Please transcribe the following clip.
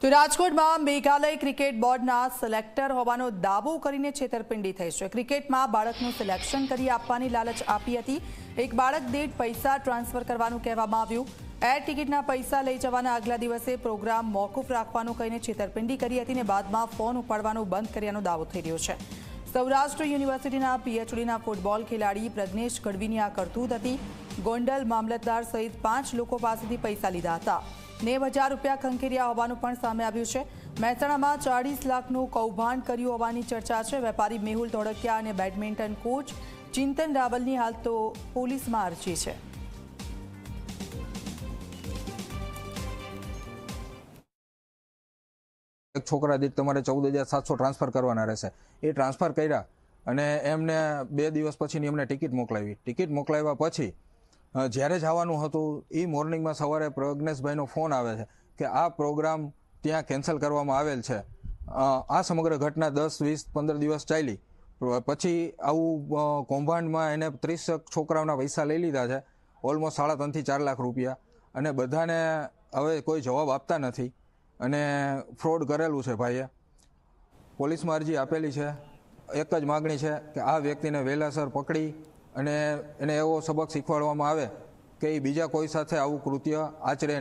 તો રાજકોટમાં મેઘાલય ક્રિકેટ બોર્ડના સિલેક્ટર હોવાનો દાવો કરીને છેતરપિંડી થઈ છે। ક્રિકેટમાં બાળકનું સિલેક્શન કરી આપવાની લાલચ આપી હતી। એક બાળક દીઠ પૈસા ટ્રાન્સફર કરવાનું કહેવામાં આવ્યું। એર ટિકિટના પૈસા લઈ જવાના આગલા દિવસે પ્રોગ્રામ મોકૂફ રાખવાનું કહીને છેતરપિંડી કરી હતી અને બાદમાં ફોન ઉપાડવાનું બંધ કર્યાનો દાવો થઈ રહ્યો છે। સૌરાષ્ટ્ર યુનિવર્સિટીના પીએચડીના ફૂટબોલ ખેલાડી પ્રજ્ઞેશ ગઢવીની આ કરતૂત હતી। ગોંડલ મામલતદાર સહિત 5 લોકો પાસેથી પૈસા લીધા હતા। 90,000 રૂપિયા ખંખેર્યા હોવાનું પણ સામે આવ્યું છે। મહેસાણામાં 40 લાખનું કૌભાંડ કર્યું હોવાની ચર્ચા છે। વેપારી મેહુલ ધોળકિયા અને બેડમિન્ટન કોચ ચિંતન રાવલની હાલ તો પોલીસમાં અરજી છે। એક છોકરા દીઠ તમારે 14,700 ટ્રાન્સફર કરવાના રહેશે। એ ટ્રાન્સફર કર્યા અને એમને 2 દિવસ પછીની એમને ટિકિટ મોકલાવી। ટિકિટ મોકલાવ્યા પછી જ્યારે જવાનું હતું એ મોર્નિંગમાં સવારે પ્રજ્ઞેશભાઈનો ફોન આવે છે કે આ પ્રોગ્રામ ત્યાં કેન્સલ કરવામાં આવેલ છે। આ સમગ્ર ઘટના 10, 20, 15 દિવસ ચાલી। પછી આવું કૌભાંડમાં એને 30 છોકરાઓના પૈસા લઈ લીધા છે, ઓલમોસ્ટ 3.5 થી 4 લાખ રૂપિયા, અને બધાને હવે કોઈ જવાબ આપતા નથી અને ફ્રોડ કરેલું છે ભાઈએ। પોલીસમાં અરજી આપેલી છે। એક જ માગણી છે કે આ વ્યક્તિને વહેલાસર પકડી અને એને એવો સબક શીખવાડવામાં આવે કે એ બીજા કોઈ સાથે આવું કૃત્ય આચરે।